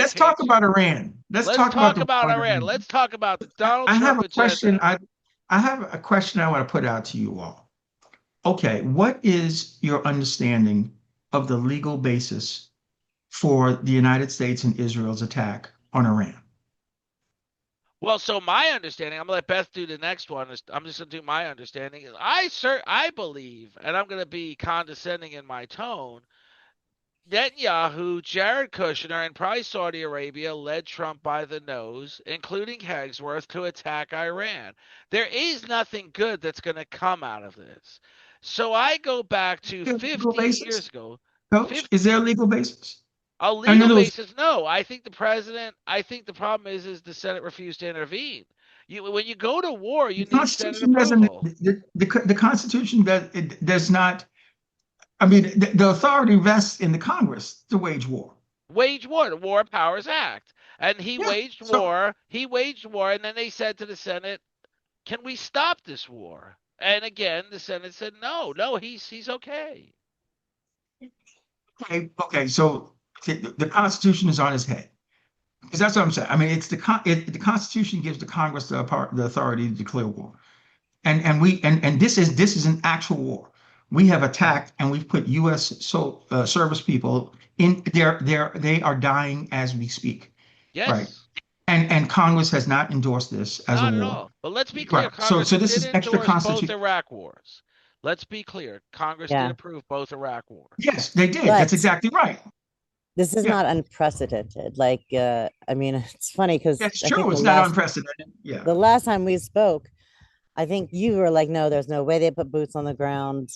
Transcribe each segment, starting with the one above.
let's talk about Iran. Let's Let's talk about talk the about war in Iran. Iran. Let's talk about the Donald I have Trump a question. agenda. I have a question I want to put out to you all. Okay, what is your understanding of the legal basis for the United States and Israel's attack on Iran? Well, so my understanding, I'm gonna let Beth do the next one. I'm just gonna do my understanding. I believe, and I'm gonna be condescending in my tone. Netanyahu, Jared Kushner, and probably Saudi Arabia led Trump by the nose, including Hagsworth, to attack Iran. There is nothing good that's going to come out of this. So I go back to Is there a legal 15 basis, years ago. Coach? 50, Is there a legal basis? a I legal know those. basis, no. I think the problem is the Senate refused to intervene. When you go to war, The you need Senate Constitution doesn't. approval. The Constitution does not. I mean, the authority rests in the Congress to wage war. Wage war, the War Powers Act. And he Yeah. waged So war. He waged war, and then they said to the Senate, can we stop this war? And again, the Senate said no, no, he's okay. okay. So the Constitution is on his head. Because that's what I'm saying. I mean, the Constitution gives the Congress the authority to declare war, and this is an actual war. We have attacked and we've put U.S. Service people in there. They are dying as we speak, right? Yes, And Congress has not endorsed this as a not at war, all. But let's be clear, right? So Congress this did is extra endorse both constitution. Iraq wars. Let's be clear, Congress did Yeah. approve both Iraq wars. Yes, they did. That's But exactly right. this is Yeah, not unprecedented. I mean, it's funny because that's I think true. It's not unprecedented. Yeah. the last time we spoke, I think you were like, no, there's no way they put boots on the ground.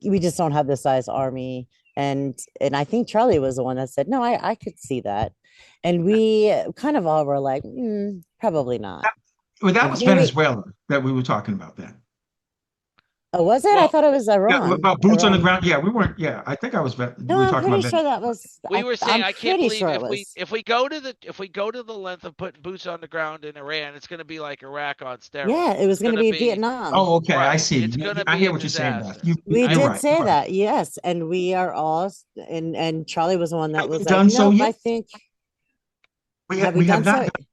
We just don't have the size army. And I think Charlie was the one that said, no, I could see that. And we kind of all were like, probably not. Well, that And was here we, Venezuela that we were talking about then. oh, was it? I Well, thought it was Yeah, Iran. about boots on the Iran. ground. Yeah, we weren't. Yeah, I think we No, were I'm talking pretty about sure that Venezuela. was, we were saying I'm I can't pretty believe sure it was. if we go to the length of putting boots on the ground in Iran, it's going to be like Iraq on Yeah, steroids. it It's was going going to to be be Vietnam. Oh, okay. I right. see. It's going to I be hear a what you're saying, Beth. disaster. We I You're did right. say You're right. that, yes. And we are all, and Charlie was the one that Have we was like, done so nope, yet? I think, We have we we have done not so? done.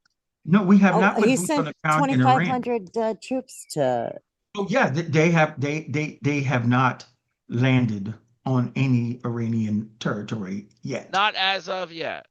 No, we have Oh, not put he boots on sent the ground in Iran. 2,500 troops to, Oh, yeah, they have not landed on any Iranian territory yet. Not as of yet.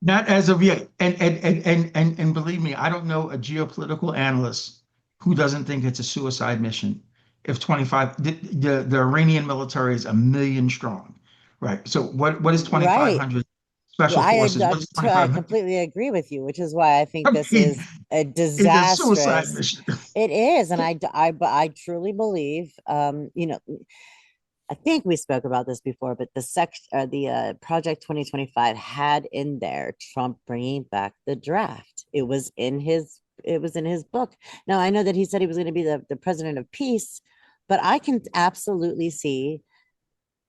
Not as of yet. And believe me, I don't know a geopolitical analyst who doesn't think it's a suicide mission. If 25, the Iranian military is 1 million strong, right? So what is right. 2,500 special I, forces? What is I 2,500? completely agree with you, which is why I think I this mean, is a it's a suicide disastrous. mission. It is, and I truly believe, I think we spoke about this before, but the Project 2025 had in there Trump bringing back the draft. It was in his book. Now I know that he said he was going to be the president of peace, but I can absolutely see,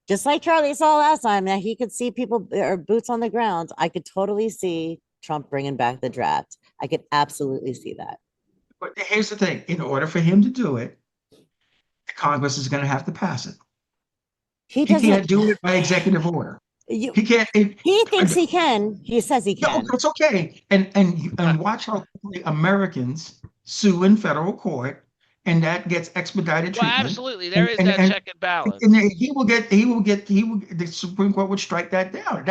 just like Charlie saw last time, that he could see people or boots on the ground. I could totally see Trump bringing back the draft. I could absolutely see that. But here's the thing: in order for him to do it, Congress is going to have to pass it. He He doesn't. can't do it by executive order. You, He can't. he thinks he can. He says he No, can. that's okay. And watch how quickly Americans sue in federal court, and that gets expedited Well, treatment. absolutely. There And is and that and, check and balance. and the Supreme Court would strike that down.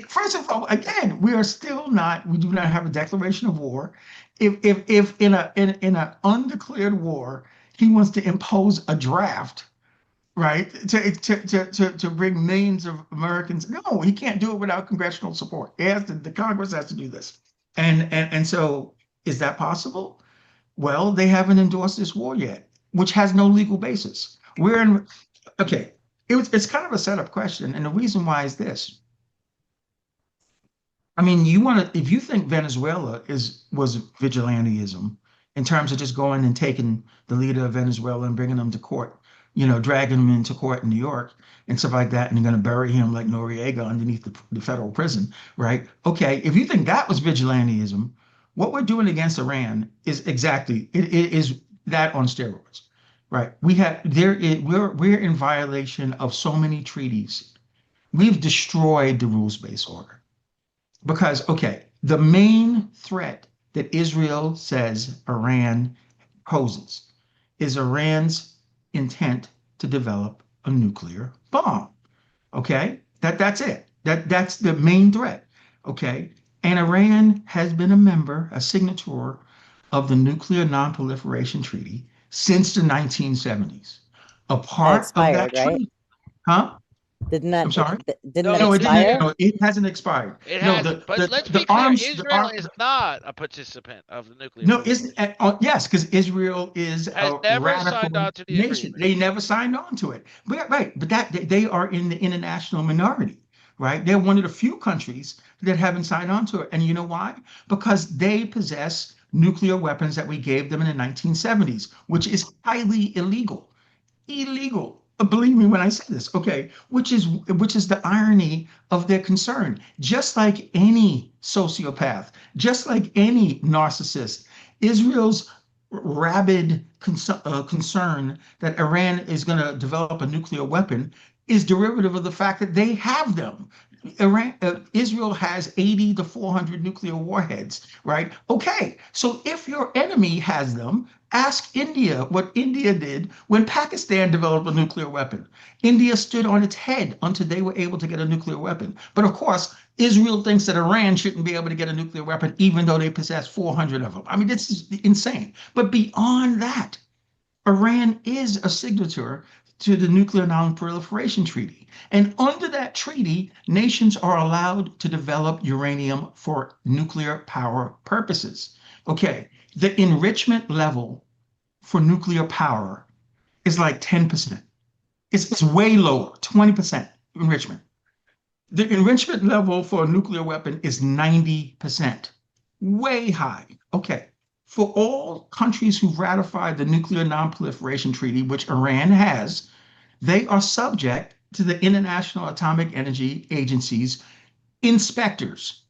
First of all, again, we do not have a declaration of war. If in a undeclared war, he wants to impose a draft, right, to bring millions of Americans. No, he can't do it without congressional support. The Congress has to do this. And so is that possible? Well, they haven't endorsed this war yet, which has no legal basis. Okay. It's kind of a setup question. And the reason why is this. I mean, if you think Venezuela was vigilantism in terms of just going and taking the leader of Venezuela and bringing him to court, dragging him into court in New York and stuff like that, and they're going to bury him like Noriega underneath the federal prison, right? Okay, if you think that was vigilantism, what we're doing against Iran is exactly it is that on steroids, right? We're in violation of so many treaties. We've destroyed the rules-based order because, okay, The main threat that Israel says Iran poses is Iran's intent to develop a nuclear bomb. Okay, that's it. That's the main threat. Okay, and Iran has been a member, a signature of the Nuclear Non-Proliferation Treaty since the 1970s. A That part of that expired, right? treaty, huh? Didn't I'm that sorry. didn't No, that No, it didn't. expire? No, it hasn't expired. it No, hasn't. But let's be the clear: arms, the Israel arm. is not a participant of the nuclear No, isn't proliferation. yes, because Israel is Has a never signed radical on to the nation. agreement. They never signed on to it. But right, but that they are in the international minority, right? They're one of the few countries that haven't signed on to it. And you know why? Because they possess nuclear weapons that we gave them in the 1970s, which is highly illegal, illegal. Believe me when I say this, okay? Which is the irony of their concern. Just like any sociopath, just like any narcissist, Israel's rabid concern that Iran is going to develop a nuclear weapon is derivative of the fact that they have them. Israel has 80 to 400 nuclear warheads, right? Okay, so if your enemy has them, ask India what India did when Pakistan developed a nuclear weapon. India stood on its head until they were able to get a nuclear weapon. But of course, Israel thinks that Iran shouldn't be able to get a nuclear weapon, even though they possess 400 of them. I mean, this is insane. But beyond that, Iran is a signature to the Nuclear Non-Proliferation Treaty. And under that treaty, nations are allowed to develop uranium for nuclear power purposes. Okay, the enrichment level for nuclear power is like 10%. It's way lower, 20% enrichment. The enrichment level for a nuclear weapon is 90%, way high. Okay. For all countries who've ratified the Nuclear Non-Proliferation Treaty, which Iran has, they are subject to the International Atomic Energy Agency's inspectors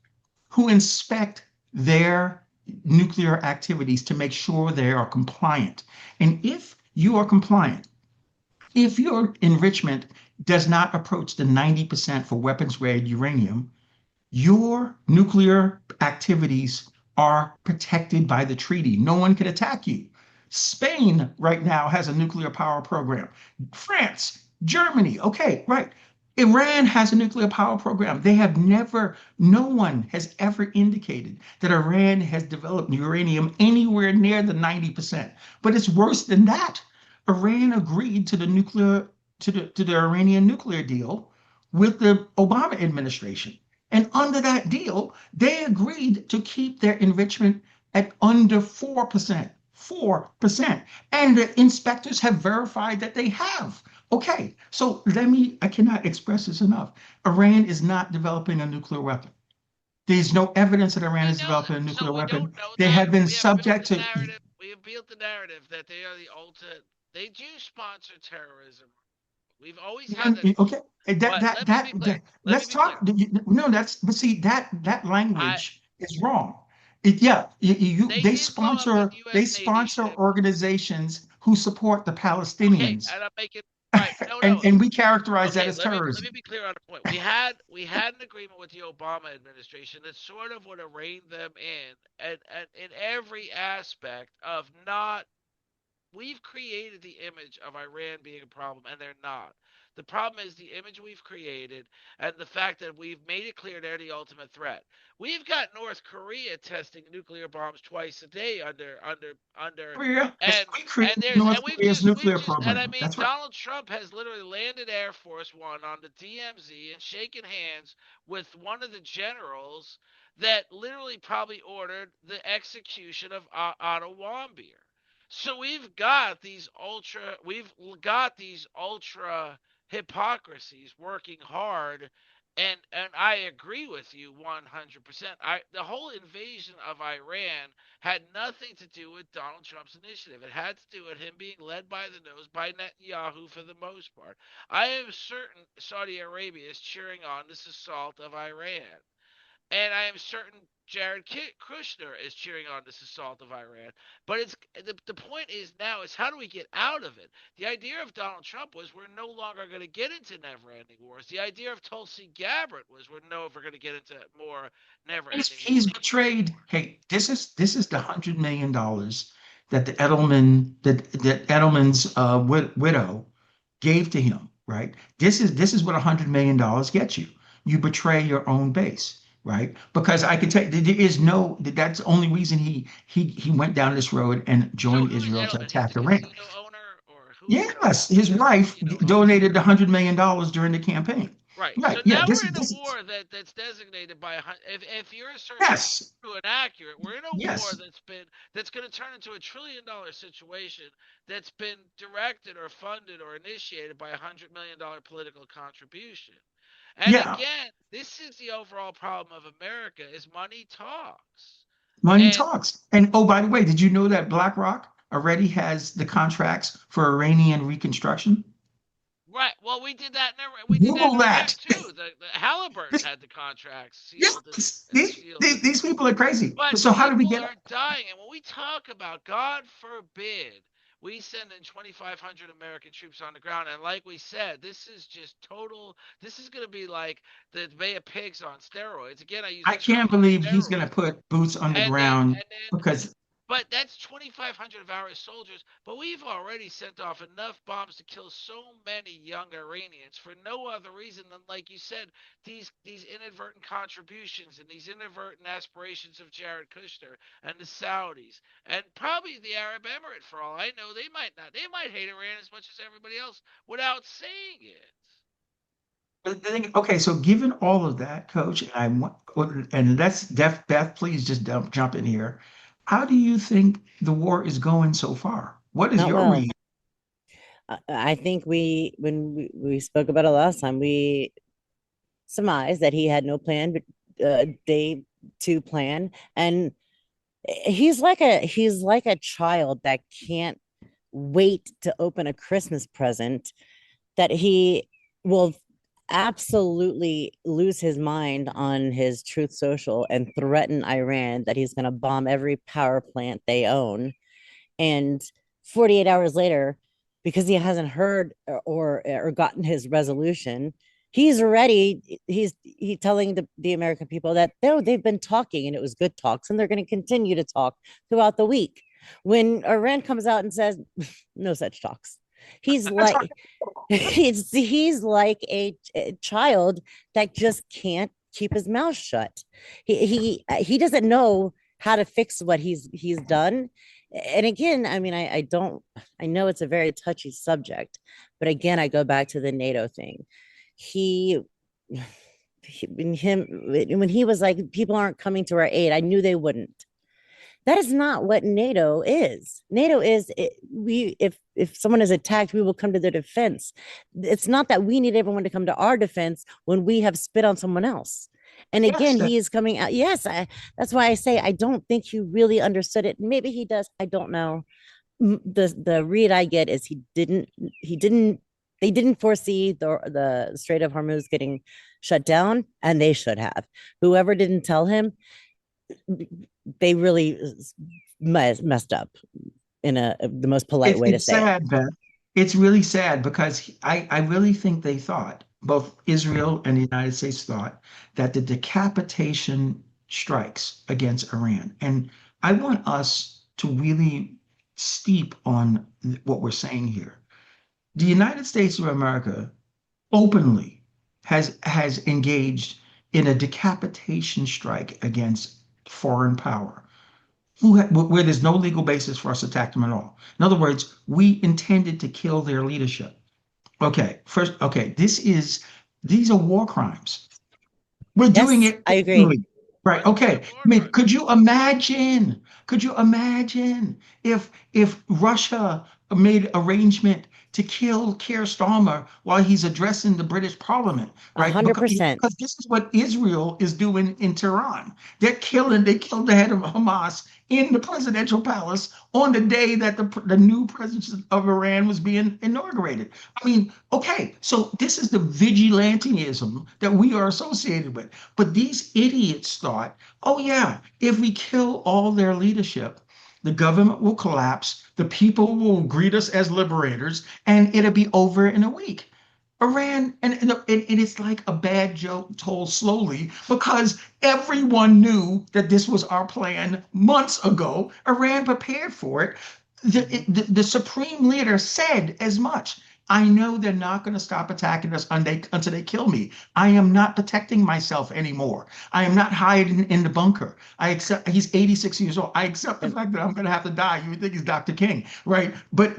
who inspect their nuclear activities to make sure they are compliant. And if you are compliant, if your enrichment does not approach the 90% for weapons grade uranium, your nuclear activities are protected by the treaty. No one can attack you. Spain right now has a nuclear power program. France, Germany, okay, right. Iran has a nuclear power program. They have never, no one has ever indicated that Iran has developed uranium anywhere near the 90%. But it's worse than that. Iran agreed to the Iranian nuclear deal with the Obama administration. And under that deal, they agreed to keep their enrichment at under 4%. 4%. And the inspectors have verified that they have. Okay, so I cannot express this enough. Iran is not developing a nuclear weapon. There's no evidence that Iran We is know developing that. a So nuclear we weapon. don't know They that. have been We have built subject the to, narrative. We have built the narrative that they are the ultimate. They do sponsor terrorism. We've always had that. okay, But let me be clear. Let me let's be clear. talk. No, but see, that I language is wrong. Yeah, They they did blow up a they U.S. Navy sponsor ship. organizations who support the Okay, Palestinians, and I'm making right. No, no. and we characterize that Okay, as let me terrorism. be clear on the point. We had an agreement with the Obama administration that sort of would have reined them in and in every aspect of not we've created the image of Iran being a problem, and they're not. The problem is the image we've created and the fact that we've made it clear they're the ultimate threat. We've got North Korea testing nuclear bombs twice a day under Korea, and we created and North we've Korea's just we've nuclear just and I program. mean That's right. Donald Trump has literally landed Air Force One on the DMZ and shaken hands with one of the generals that literally probably ordered the execution of Otto Warmbier. So we've got these ultra hypocrisies working hard, and I agree with you 100%. The whole invasion of Iran had nothing to do with Donald Trump's initiative. It had to do with him being led by the nose by Netanyahu for the most part. I am certain Saudi Arabia is cheering on this assault of Iran. And I am certain Jared Kushner is cheering on this assault of Iran. But the point is now is how do we get out of it? The idea of Donald Trump was we're no longer going to get into never-ending wars. The idea of Tulsi Gabbard was we're never going to get into more never-ending He's wars. betrayed. Hey, this is the $100 million that Edelman's widow gave to him. Right. This is what $100 million gets you. You betray your own base. Right. Because I can tell you, there is no. That's the only reason he went down this road and So joined who is Israel to Edelman? He's attack the Iran. casino owner, or who? Yes, his wife donated $100 million during the campaign. Right. Right. So Yeah. now This we're is in a this is war that's designated by if you're asserting yes. true and accurate, we're in a war Yes. that's going to turn into a $1 trillion situation that's been directed or funded or initiated by $100 million political contribution. And Yeah. again, this is the overall problem of America: is money talks. Money And talks. And oh, by the way, did you know that BlackRock already has the contracts for Iranian reconstruction? right, well, we did that Google in Iraq that. too. The Halliburton had the contracts sealed Yes, and sealed. these people are crazy. But So how do we people get? are dying. And when we talk about, God forbid, we send in 2,500 American troops on the ground. And like we said, this is just total. This is going to be like the Bay of Pigs on steroids. Again, I use I the term can't on believe he's going to steroids. put boots on the And then, ground and then because but that's 2,500 of our soldiers. But we've already sent off enough bombs to kill so many young Iranians for no other reason than, like you said, these inadvertent contributions and these inadvertent aspirations of Jared Kushner and the Saudis and probably the Arab Emirate. For all I know, they might not. They might hate Iran as much as everybody else without saying it. okay, so given all of that, Coach, and I want, and let's Beth, please just jump in here. How do you think the war is going so far? What is Not your well. read? I think when we spoke about it last time, we surmised that he had no plan, but day two plan, and he's like a child that can't wait to open a Christmas present, that he will absolutely lose his mind on his Truth Social and threaten Iran that he's going to bomb every power plant they own. And 48 hours later, because he hasn't heard or gotten his resolution, he's telling the American people that they've been talking and it was good talks and they're going to continue to talk throughout the week. When Iran comes out and says no such talks, he's That's right. like he's like a child that just can't keep his mouth shut. He doesn't know how to fix what he's done. And again, I mean, I don't, I know it's a very touchy subject, but again, I go back to the NATO thing. He, when he was like, people aren't coming to our aid, I knew they wouldn't. That is not what NATO is. NATO is if someone is attacked, we will come to their defense. It's not that we need everyone to come to our defense when we have spit on someone else. And Yes, again, he is coming out. Yes, that's why I say I don't think he really understood it. Maybe he does. I don't know. The read I get is they didn't foresee the Strait of Hormuz getting shut down, and they should have. Whoever didn't tell him, they really messed up in the most polite way to it's say it. sad, Beth. It's really sad because I really think they thought, both Israel and the United States thought, that the decapitation strikes against Iran. And I want us to really steep on what we're saying here. The United States of America openly has engaged in a decapitation strike against foreign power where there's no legal basis for us to attack them at all. In other words, we intended to kill their leadership. Okay, first, okay, these are war crimes. We're doing Yes, it I agree. openly. Right. But they're Okay. war I mean, crimes. could you imagine if Russia made arrangement to kill Keir Starmer while he's addressing the British Parliament, right? 100%. Because this is what Israel is doing in Tehran. They killed the head of Hamas in the presidential palace on the day that the new president of Iran was being inaugurated. I mean, okay, so this is the vigilantism that we are associated with. But these idiots thought, oh, yeah, if we kill all their leadership, the government will collapse, the people will greet us as liberators, and it'll be over in a week. Iran, and it's like a bad joke told slowly because everyone knew that this was our plan months ago. Iran prepared for it. The supreme leader said as much. I know they're not going to stop attacking us until they kill me. I am not protecting myself anymore. I am not hiding in the bunker. I accept he's 86 years old. I accept the fact that I'm going to have to die. You would think he's Dr. King, right? But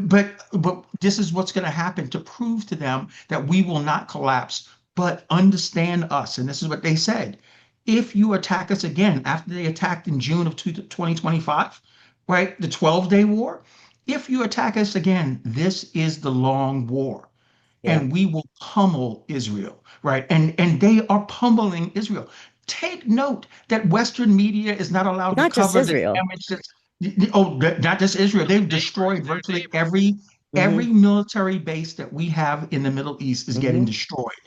this is what's going to happen to prove to them that we will not collapse, but understand us. And this is what they said. If you attack us again after they attacked in June of 2025, right? The 12-day war. If you attack us again, this is the long war, Yeah. and we will pummel Israel, right? And they are pummeling Israel. Take note that Western media is not allowed to Not just cover the Israel. damage that's not just Israel. They've destroyed Their virtually neighbors. every Hmm. military base that we have in the Middle East is getting Hmm. destroyed.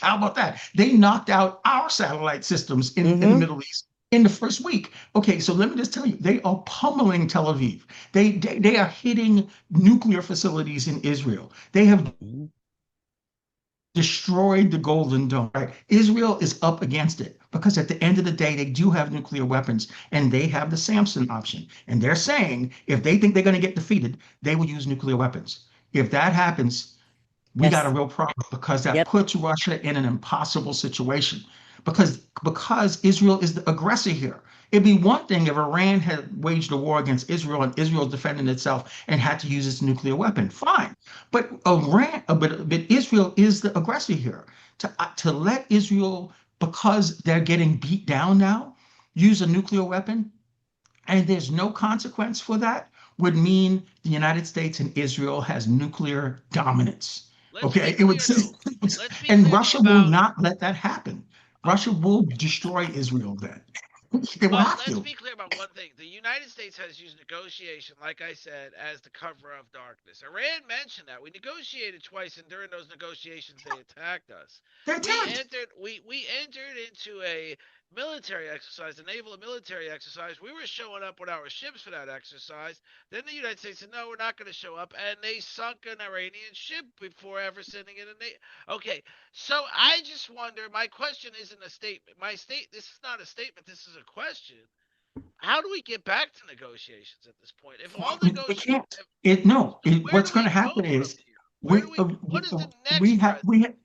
How about that? They knocked out our satellite systems in the Hmm. Middle East in the first week. Okay, so let me just tell you, they are pummeling Tel Aviv. They are hitting nuclear facilities in Israel. They have destroyed the Golden Dome. Right? Israel is up against it because at the end of the day, they do have nuclear weapons and they have the Samson option. And they're saying if they think they're going to get defeated, they will use nuclear weapons. If that happens, we got a Yes. real problem because that Yep. puts Russia in an impossible situation because Israel is the aggressor here. It'd be one thing if Iran had waged a war against Israel and Israel defending itself and had to use its nuclear weapon. Fine, but but Israel is the aggressor here. To let Israel, because they're getting beat down now, use a nuclear weapon and there's no consequence for that would mean the United States and Israel has nuclear dominance. Let's be Okay, it would, clear though. Let's be and clear though Russia will about not let that happen. Russia will destroy Israel then. They will well, have let's to. be clear about one thing. The United States has used negotiation, like I said, as the cover of darkness. Iran mentioned that. We negotiated twice, and during those negotiations they attacked us. They're attacked. We entered into a military exercise, a naval military exercise. We were showing up with our ships for that exercise. Then the United States said, no, we're not going to show up, and they sunk an Iranian ship before ever sending in okay, so I just wonder. My question isn't a statement. This is not a statement. This is a question. How do we get back to negotiations at this point? If all We can't. No. where What's do going we to go happen from is here? Where we do we? What is the we next have president?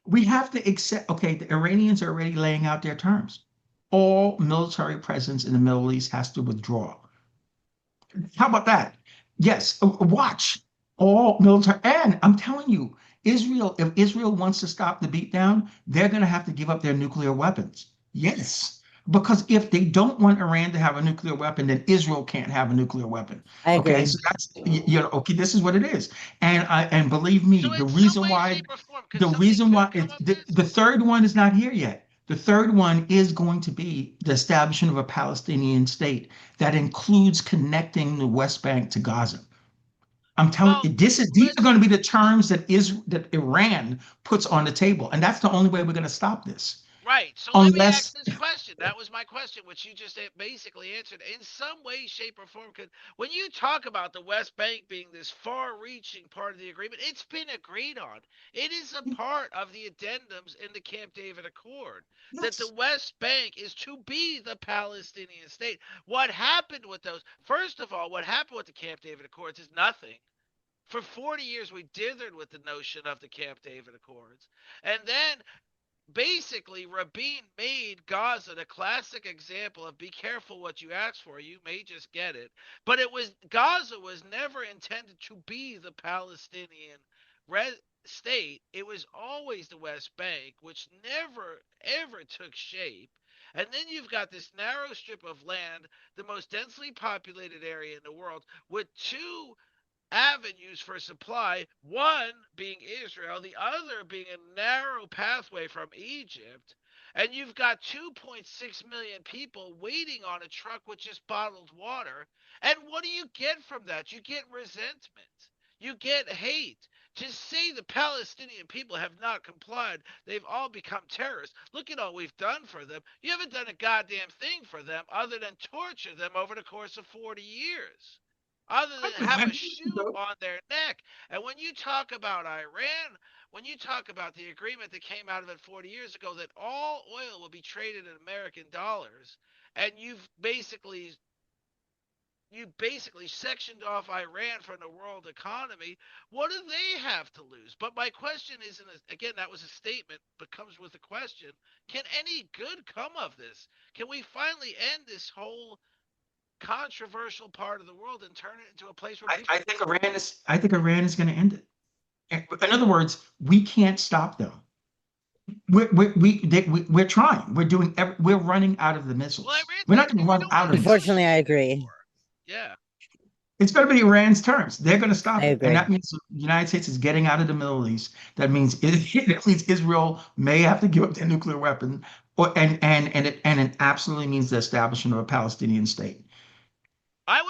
we have to accept. Okay, the Iranians are already laying out their terms. All military presence in the Middle East has to withdraw. How about that? Yes, watch all military. And I'm telling you, Israel, if Israel wants to stop the beatdown, they're going to have to give up their nuclear weapons. Yes, because if they don't want Iran to have a nuclear weapon, then Israel can't have a nuclear weapon. I Okay, agree. so that's okay. This is what it is, and believe me, So in some way, shape, or form, could something could come of this? the third one is not here yet. The third one is going to be the establishment of a Palestinian state that includes connecting the West Bank to Gaza. I'm telling Well, you, these are let's going to be the terms that Iran puts on the table, and that's the only way we're going to stop this. right. So let me ask Unless this question. That was my question, which you just basically answered. In some way, shape, or form, could when you talk about the West Bank being this far-reaching part of the agreement, it's been agreed on. It is a part of the addendums in the Camp David Accord that the yes, West Bank is to be the Palestinian state. What happened with those? First of all, what happened with the Camp David Accords is nothing. For 40 years, we dithered with the notion of the Camp David Accords. And then basically Rabin made Gaza the classic example of be careful what you ask for, you may just get it. But it was Gaza was never intended to be the Palestinian state. It was always the West Bank, which never ever took shape. And then you've got this narrow strip of land, the most densely populated area in the world, with two avenues for supply, one being Israel, the other being a narrow pathway from Egypt. And you've got 2.6 million people waiting on a truck with just bottled water. And what do you get from that? You get resentment. You get hate. To say the Palestinian people have not complied, they've all become terrorists. Look at all we've done for them. You haven't done a goddamn thing for them other than torture them over the course of 40 years, other than have a shoe on their neck. And when you talk about Iran, when you talk about the agreement that came out of it 40 years ago that all oil will be traded in American dollars, and you basically sectioned off Iran from the world economy. What do they have to lose? But my question isn't, again, that was a statement, but comes with a question. Can any good come of this? Can we finally end this whole controversial part of the world and turn it into a place where people... I think Iran is going to end it. In other words, we can't stop them. We're trying. We're running out of the missiles. Well, We're not going to run out of it. Unfortunately, I agree. anymore. Yeah. It's going to be Iran's terms. They're going to stop I it. agree. And that means the United States is getting out of the Middle East. That means Israel may have to give up their nuclear weapon, and it absolutely means the establishment of a Palestinian state. I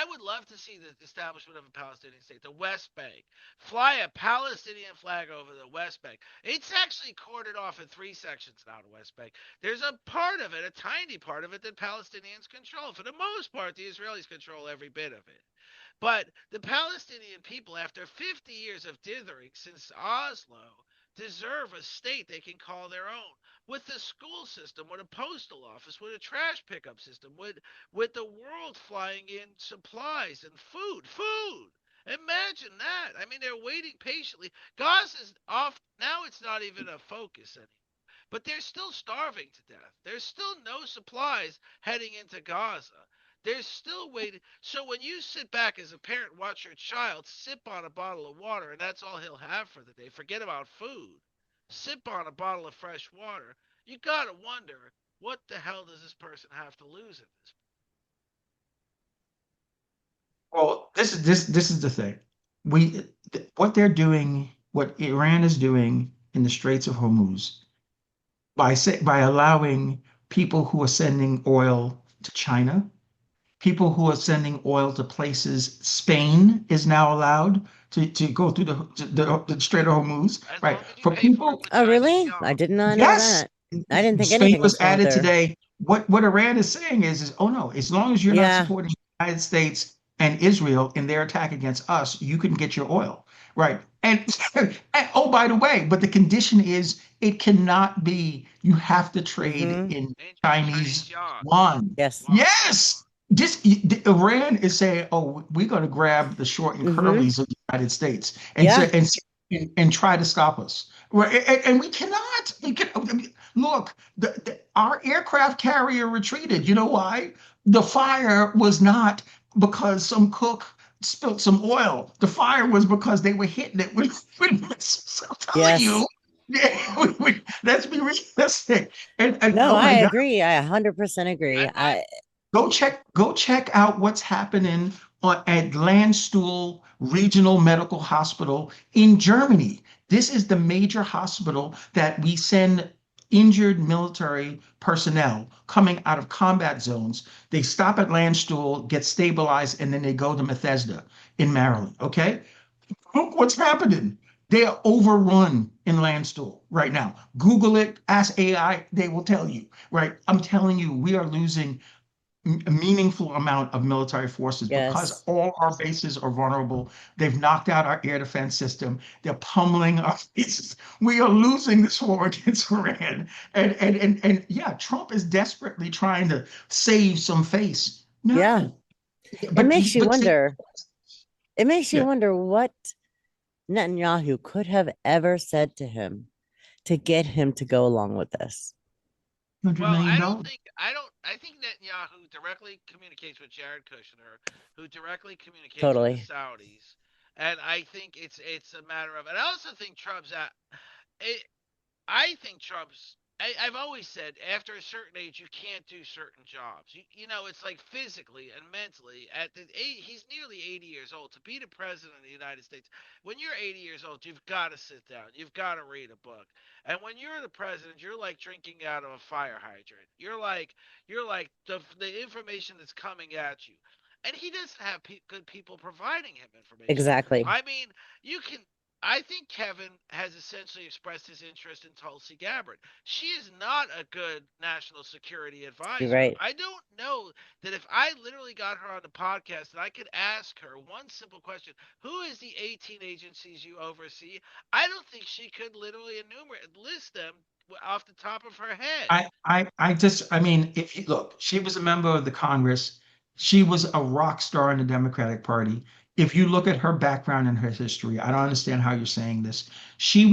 would love to see the establishment of a Palestinian state, the West Bank. Fly a Palestinian flag over the West Bank. It's actually cordoned off in 3 sections now, the West Bank. There's a part of it, a tiny part of it, that Palestinians control. For the most part, the Israelis control every bit of it. But the Palestinian people, after 50 years of dithering since Oslo, deserve a state they can call their own, with a school system, with a postal office, with a trash pickup system, with the world flying in supplies and food. Food! Imagine that. I mean, they're waiting patiently. Gaza's off. Now it's not even a focus anymore. But they're still starving to death. There's still no supplies heading into Gaza. They're still waiting. So when you sit back as a parent, watch your child sip on a bottle of water, and that's all he'll have for the day. Forget about food. Sip on a bottle of fresh water. You gotta wonder, what the hell does this person have to lose at this point? Well, this is the thing. What they're doing, what Iran is doing in the Straits of Hormuz, by allowing people who are sending oil to China, people who are sending oil to places. Spain is now allowed to go through the Strait of Hormuz, right? For people. Oh, really? I did not know Yes, that. I didn't think Spain anything was going added through. today. What Iran is saying is, oh no, as long as you're not supporting the United States and Israel in their attack against us, you can get your oil, right? And oh, by the way, but the condition is it cannot be. You have to trade in Chinese yuan. Yes. Yes. Iran is saying, oh, we're going to grab the short and curlies of the United States and try to stop us. And we cannot. Look, our aircraft carrier retreated. You know why? The fire was not because some cook spilled some oil. The fire was because they were hitting it with missiles. I'm telling you. Yeah, let's be realistic. No, I agree. I 100% agree. Go check out what's happening at Landstuhl Regional Medical Hospital in Germany. This is the major hospital that we send injured military personnel coming out of combat zones. They stop at Landstuhl, get stabilized, and then they go to Bethesda in Maryland. Okay? Look what's happening. They are overrun in Landstuhl right now. Google it, ask AI, they will tell you, right? I'm telling you, we are losing a meaningful amount of military forces because all our bases are vulnerable. They've knocked out our air defense system. They're pummeling our bases. We are losing this war against Iran. And yeah, Trump is desperately trying to save some face. No. Yeah. It makes you wonder. It makes you wonder what Netanyahu could have ever said to him to get him to go along with this. Well, I think Netanyahu directly communicates with Jared Kushner, who directly communicates with the Saudis, and I think it's a matter of. And I also think Trump's I've always said after a certain age you can't do certain jobs. It's like physically and mentally. At the age, he's nearly 80 years old. To be the president of the United States, when you're 80 years old, you've got to sit down. You've got to read a book. And when you're the president, you're like drinking out of a fire hydrant. You're like the information that's coming at you. And he doesn't have good people providing him information. Exactly. I mean, you can I think Kevin has essentially expressed his interest in Tulsi Gabbard. She is not a good national security You're advisor. right. I don't know that if I literally got her on the podcast and I could ask her one simple question, who is the 18 agencies you oversee? I don't think she could literally list them off the top of her head. I mean, if you look, she was a member of the Congress. She was a rock star in the Democratic Party. If you look at her background and her history, I don't understand how you're saying this. She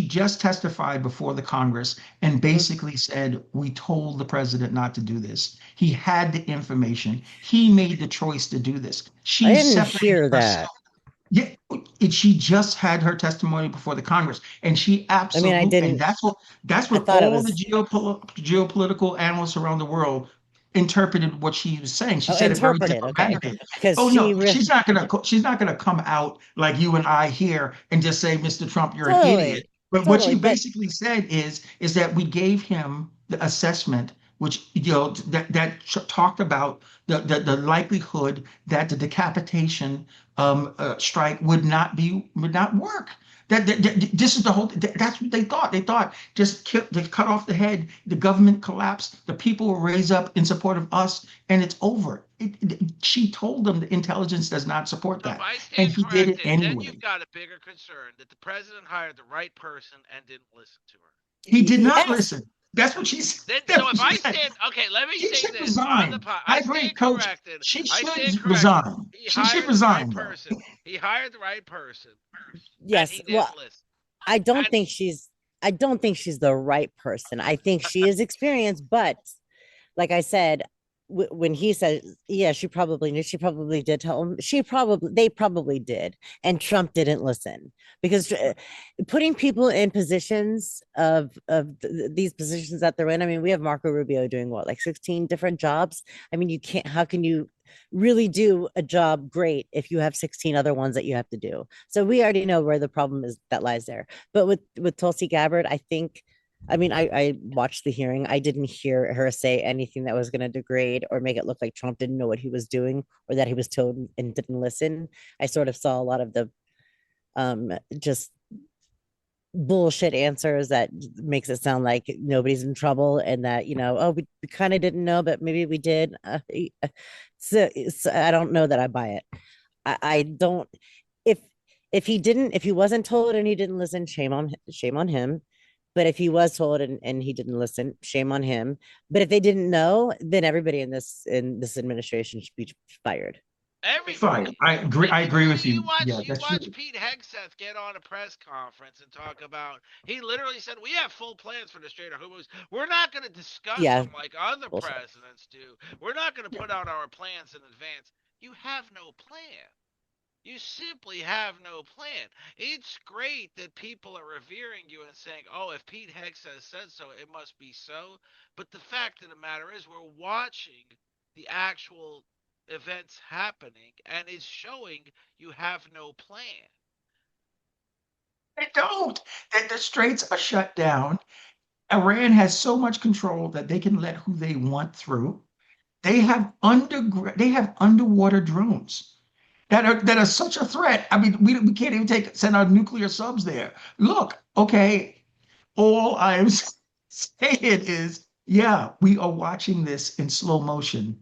just testified before the Congress and Mhm. basically said, we told the president not to do this. He had the information. He made the choice to do this. I She didn't separated hear that. herself. Yeah, she just had her testimony before the Congress, and she I mean, I absolutely, and didn't, that's I what thought it all the was, geopolitical analysts around the world interpreted what she was saying. She oh, said it very interpreted. Okay. diplomatically. Because Oh no, she's not gonna come out like you and I here and just say, Mr. Trump, you're an idiot. totally, But what she totally. But basically said is that we gave him the assessment, which talked about the likelihood that the decapitation strike would not work. This is the whole. That's what they thought. They thought they cut off the head, the government collapsed, the people will raise up in support of us, and it's over. She told them the intelligence does not support So if that, I and stand he did it corrected, then you've anyway. got a bigger concern that the president hired the right person and didn't listen to her. He did not yes, listen. That's what she said. Then, That's so what if she I said. stand, okay, let me She say should this on the resign. pod. I I agree, stand Coach. corrected. She I stand should corrected. resign. He She should hired the right resign, though. person. He hired the right person, and yes. he Well, didn't listen. I don't And think she's, I don't think she's the right person. I think she is experienced, but like I said, when he said, yeah, she probably knew, she probably did tell him, they probably did. And Trump didn't listen because putting people in positions these positions that they're in. I mean, we have Marco Rubio doing what, like 16 different jobs. I mean, you can't, how can you really do a job great if you have 16 other ones that you have to do? So we already know where the problem is that lies there. But with Tulsi Gabbard, I think, I mean, I watched the hearing. I didn't hear her say anything that was going to degrade or make it look like Trump didn't know what he was doing or that he was told and didn't listen. I sort of saw a lot of the just bullshit answers that makes it sound like nobody's in trouble and that, oh, we kind of didn't know, but maybe we did. So I don't know that I buy it. I don't. If if he wasn't told and he didn't listen, shame on him. But if he was told and he didn't listen, shame on him. But if they didn't know, then everybody in this administration should be fired. Fine. everybody. I agree. I agree with You you. watch Yeah, you that's watch true. Pete Hegseth get on a press conference and talk about. He literally said, "We have full plans for the Strait of Hormuz. We're not going to discuss Yeah, them like other bullshit. presidents do. We're not going to put out our plans in advance. You have no plan. You simply have no plan. It's great that people are revering you and saying, oh, if Pete Hegseth said so, it must be so. But the fact of the matter is, we're watching the actual events happening, and it's showing you have no plan. They don't. That the straits are shut down. Iran has so much control that they can let who they want through. They have underwater drones that are such a threat. I mean, we can't even send our nuclear subs there. Look, okay, all I'm saying is, yeah, we are watching this in slow motion.